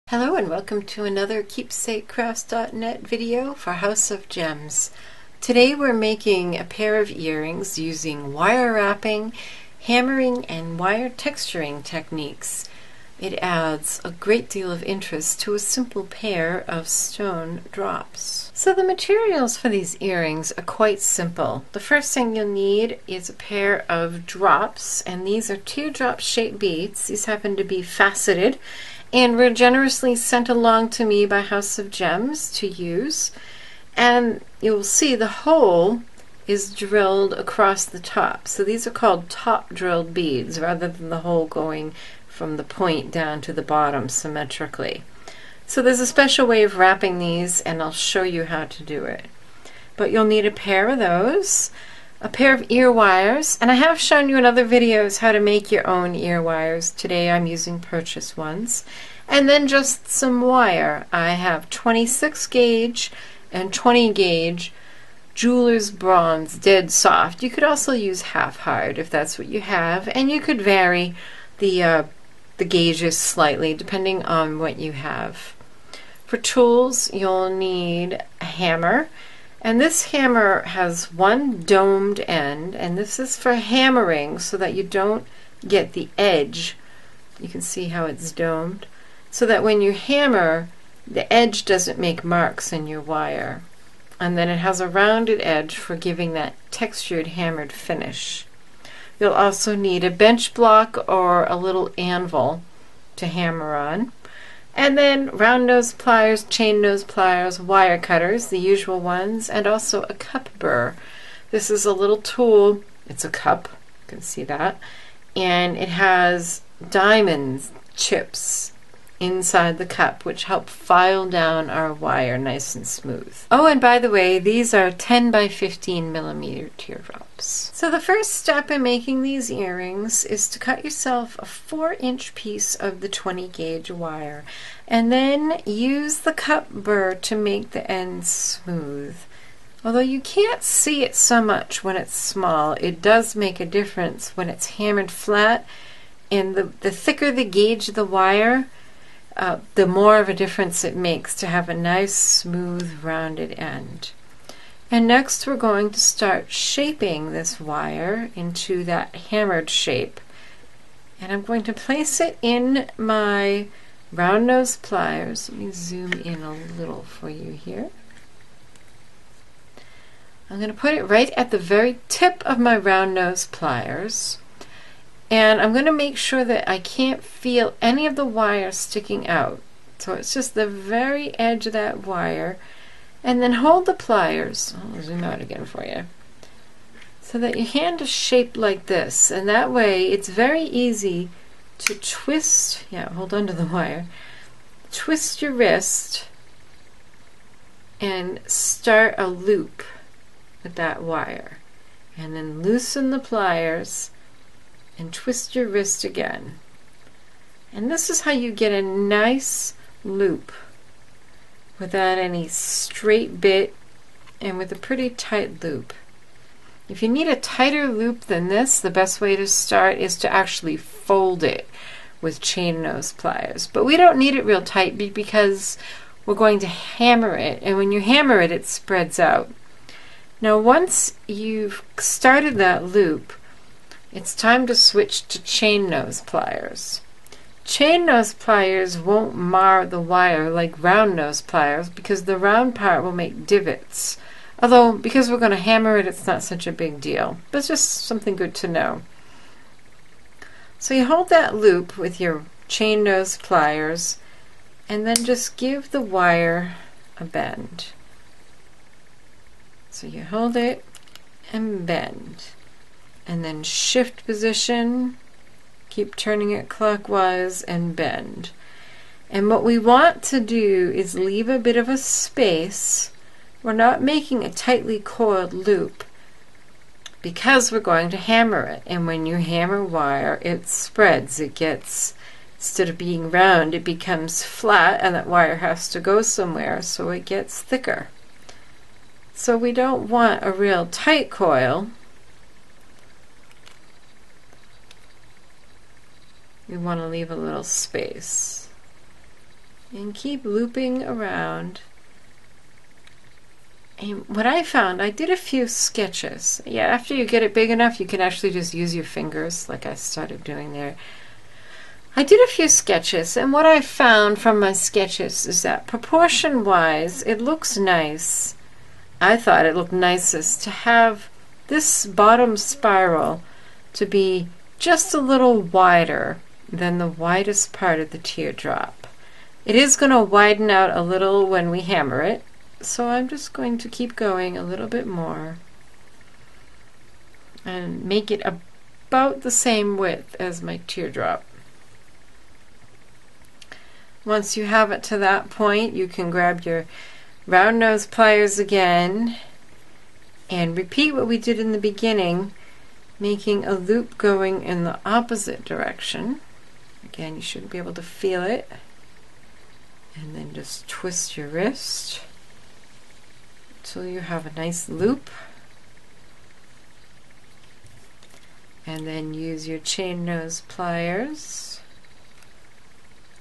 Hello and welcome to another KeepsakeCrafts.net video for House of Gems. Today we're making a pair of earrings using wire wrapping, hammering, and wire texturing techniques. It adds a great deal of interest to a simple pair of stone drops. So the materials for these earrings are quite simple. The first thing you'll need is a pair of drops, and these are teardrop shaped beads. These happen to be faceted and were generously sent along to me by House of Gems to use. And you'll see the hole is drilled across the top. So these are called top drilled beads rather than the hole going from the point down to the bottom symmetrically. So there's a special way of wrapping these, and I'll show you how to do it. But you'll need a pair of those, a pair of ear wires, and I have shown you in other videos how to make your own ear wires. Today I'm using purchase ones. And then just some wire. I have 26 gauge and 20 gauge jeweler's bronze, dead soft. You could also use half hard if that's what you have, and you could vary the gauges slightly depending on what you have. For tools, you'll need a hammer. And this hammer has one domed end, and this is for hammering so that you don't get the edge. You can see how it's domed. So that when you hammer, the edge doesn't make marks in your wire. And then it has a rounded edge for giving that textured hammered finish. You'll also need a bench block or a little anvil to hammer on. And then round nose pliers, chain nose pliers, wire cutters, the usual ones, and also a cup burr. This is a little tool. It's a cup, you can see that, and it has diamond chips inside the cup which help file down our wire nice and smooth. Oh, and by the way, these are 10 by 15 millimeter teardrops. So the first step in making these earrings is to cut yourself a 4-inch piece of the 20 gauge wire, and then use the cup burr to make the ends smooth. Although you can't see it so much when it's small, it does make a difference when it's hammered flat, and the thicker the gauge of the wire, the more of a difference it makes to have a nice smooth rounded end. And next we're going to start shaping this wire into that hammered shape, and I'm going to place it in my round nose pliers. Let me zoom in a little for you here. I'm going to put it right at the very tip of my round nose pliers. And I'm going to make sure that I can't feel any of the wire sticking out. So it's just the very edge of that wire. And then hold the pliers. I'll zoom out again for you. So that your hand is shaped like this. And that way it's very easy to twist. Yeah, hold on to the wire. Twist your wrist and start a loop with that wire. And then loosen the pliers and twist your wrist again. And this is how you get a nice loop without any straight bit and with a pretty tight loop. If you need a tighter loop than this, the best way to start is to actually fold it with chain nose pliers. But we don't need it real tight because we're going to hammer it, and when you hammer it, it spreads out. Now once you've started that loop, it's time to switch to chain nose pliers. Chain nose pliers won't mar the wire like round nose pliers because the round part will make divots. Although, because we're going to hammer it, it's not such a big deal. But it's just something good to know. So you hold that loop with your chain nose pliers and then just give the wire a bend. So you hold it and bend. And then shift position, keep turning it clockwise and bend. And what we want to do is leave a bit of a space. We're not making a tightly coiled loop because we're going to hammer it. And when you hammer wire, it spreads. It gets, instead of being round, it becomes flat, and that wire has to go somewhere, so it gets thicker. So we don't want a real tight coil. We want to leave a little space. and keep looping around. And what I found, I did a few sketches. Yeah, after you get it big enough, you can actually just use your fingers like I started doing there. I did a few sketches, and what I found from my sketches is that proportion-wise, it looks nice. I thought it looked nicest to have this bottom spiral to be just a little wider than the widest part of the teardrop. It is going to widen out a little when we hammer it, so I'm just going to keep going a little bit more and make it about the same width as my teardrop. Once you have it to that point, you can grab your round nose pliers again and repeat what we did in the beginning, making a loop going in the opposite direction. Again, you should be able to feel it. And then just twist your wrist until you have a nice loop. And then use your chain nose pliers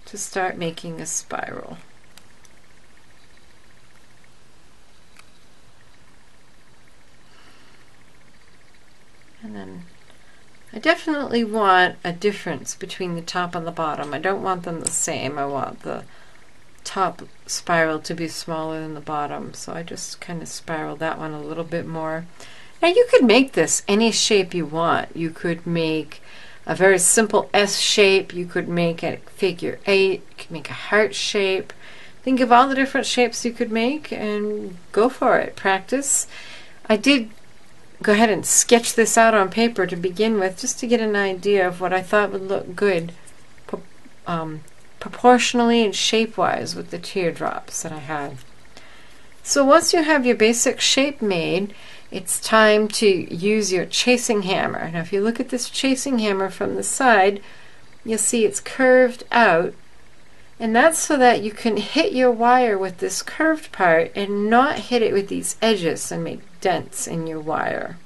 to start making a spiral. And then I definitely want a difference between the top and the bottom. I don't want them the same. I want the top spiral to be smaller than the bottom, so I just kind of spiral that one a little bit more. Now you could make this any shape you want. You could make a very simple S shape, you could make a figure 8, you could make a heart shape. Think of all the different shapes you could make and go for it. Practice. I did go ahead and sketch this out on paper to begin with, just to get an idea of what I thought would look good proportionally and shape-wise with the teardrops that I had. So once you have your basic shape made, it's time to use your chasing hammer. Now if you look at this chasing hammer from the side, you'll see it's curved out, and that's so that you can hit your wire with this curved part and not hit it with these edges and make dents in your wire.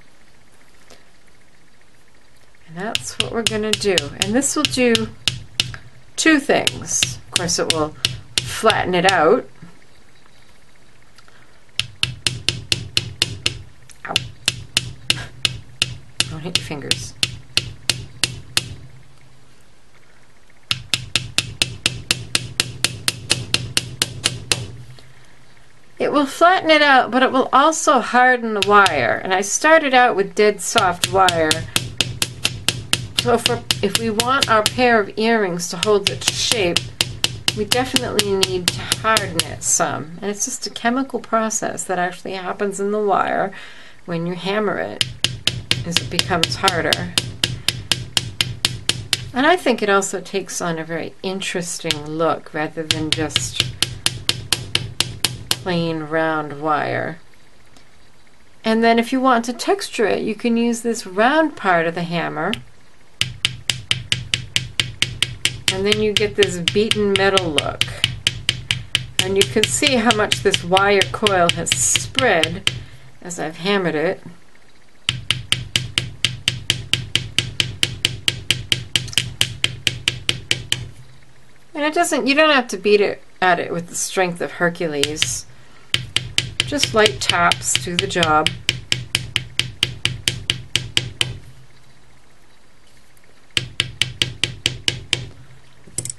And that's what we're going to do. And this will do two things. Of course, it will flatten it out. Ow. Don't hit your fingers. It will flatten it out, but it will also harden the wire. And I started out with dead soft wire. So if we want our pair of earrings to hold its shape, we definitely need to harden it some. And it's just a chemical process that actually happens in the wire when you hammer it, as it becomes harder. And I think it also takes on a very interesting look rather than just plain round wire. And then if you want to texture it, you can use this round part of the hammer, and then you get this beaten metal look. And you can see how much this wire coil has spread as I've hammered it. And it doesn't, you don't have to beat it at it with the strength of Hercules. Just light taps do the job.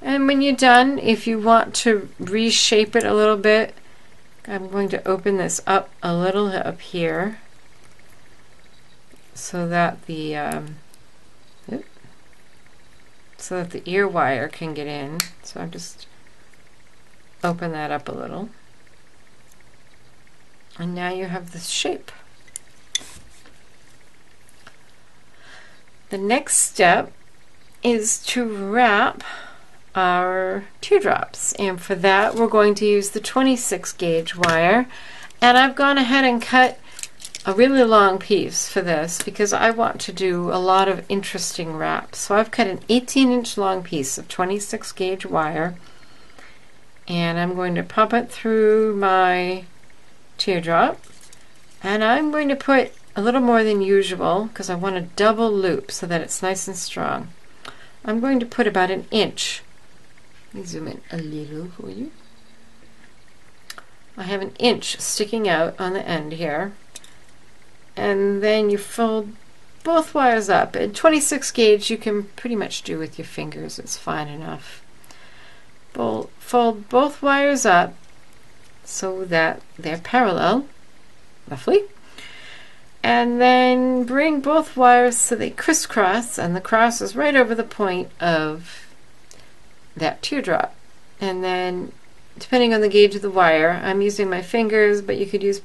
And when you're done, if you want to reshape it a little bit, I'm going to open this up a little up here so that the ear wire can get in. So I'm just open that up a little. And now you have this shape. The next step is to wrap our teardrops, and for that we're going to use the 26 gauge wire, and I've gone ahead and cut a really long piece for this because I want to do a lot of interesting wraps. So I've cut an 18-inch long piece of 26 gauge wire, and I'm going to pop it through my teardrop, and I'm going to put a little more than usual because I want a double loop so that it's nice and strong. I'm going to put about 1 inch Let me zoom in a little for you. I have an inch sticking out on the end here, and then you fold both wires up. At 26 gauge you can pretty much do with your fingers, it's fine enough. Fold both wires up so that they're parallel, roughly, and then bring both wires so they crisscross, and the cross is right over the point of that teardrop. And then, depending on the gauge of the wire, I'm using my fingers, but you could use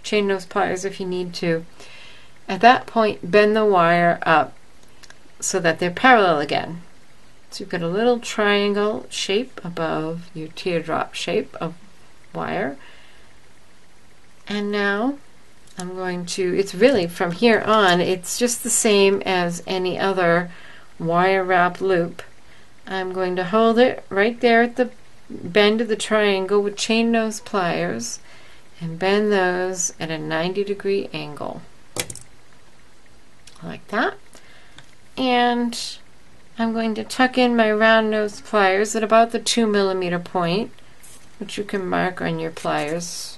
chain nose pliers if you need to. At that point, bend the wire up so that they're parallel again. So you've got a little triangle shape above your teardrop shape of wire. And now I'm going to, it's really from here on, it's just the same as any other wire wrap loop. I'm going to hold it right there at the bend of the triangle with chain nose pliers and bend those at a 90-degree angle. Like that. And I'm going to tuck in my round nose pliers at about the 2mm point, which you can mark on your pliers.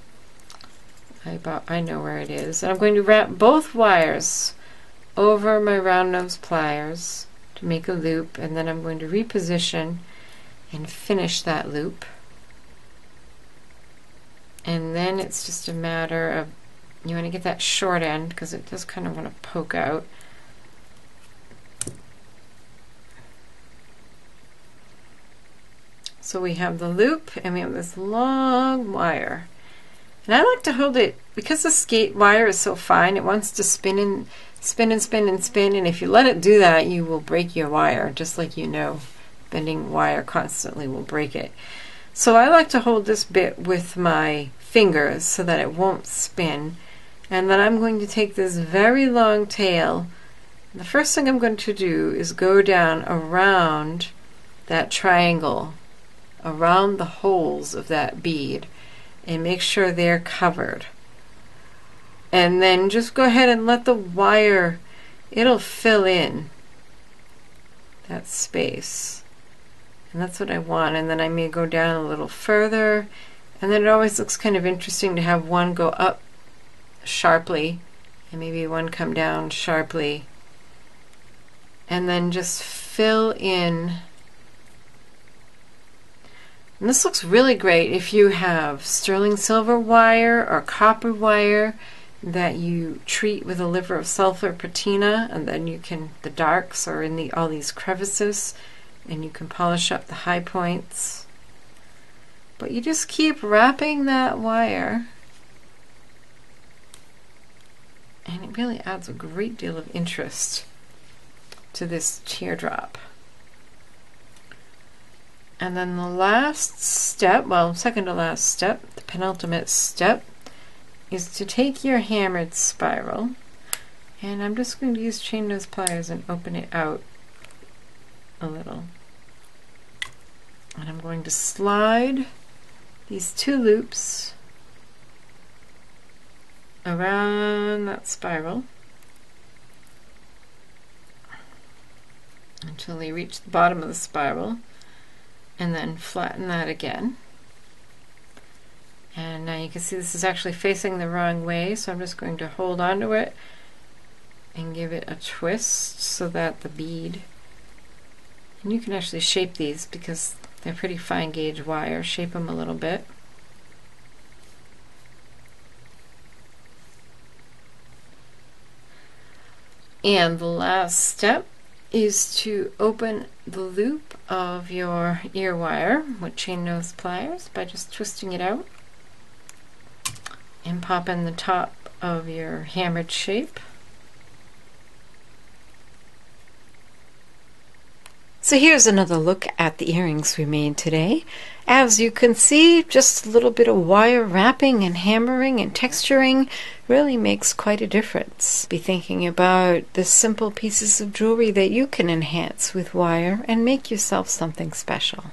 I know where it is. And I'm going to wrap both wires over my round nose pliers to make a loop, and then I'm going to reposition and finish that loop. And then it's just a matter of, you want to get that short end because it does kind of want to poke out. So we have the loop and we have this long wire. And I like to hold it, because the skate wire is so fine, it wants to spin and spin and spin and spin, and if you let it do that, you will break your wire, just like you know bending wire constantly will break it. So I like to hold this bit with my fingers so that it won't spin. And then I'm going to take this very long tail. The first thing I'm going to do is go down around that triangle, around the holes of that bead, and make sure they're covered. And then just go ahead and let the wire, it'll fill in that space. And that's what I want. And then I may go down a little further. And then it always looks kind of interesting to have one go up sharply and maybe one come down sharply. And then just fill in. And this looks really great if you have sterling silver wire or copper wire that you treat with a liver of sulfur patina, and then you can, the darks are in all these crevices, and you can polish up the high points. But you just keep wrapping that wire, and it really adds a great deal of interest to this teardrop. And then the last step, well, second to last step, the penultimate step, is to take your hammered spiral, and I'm just going to use chain nose pliers and open it out a little. And I'm going to slide these two loops around that spiral until they reach the bottom of the spiral, and then flatten that again. And now you can see this is actually facing the wrong way, so I'm just going to hold on to it and give it a twist so that the bead, and you can actually shape these because they're pretty fine gauge wire, shape them a little bit. And the last step is to open the loop of your ear wire with chain nose pliers by just twisting it out and pop in the top of your hammered shape. So here's another look at the earrings we made today. As you can see, just a little bit of wire wrapping and hammering and texturing really makes quite a difference. Be thinking about the simple pieces of jewelry that you can enhance with wire and make yourself something special.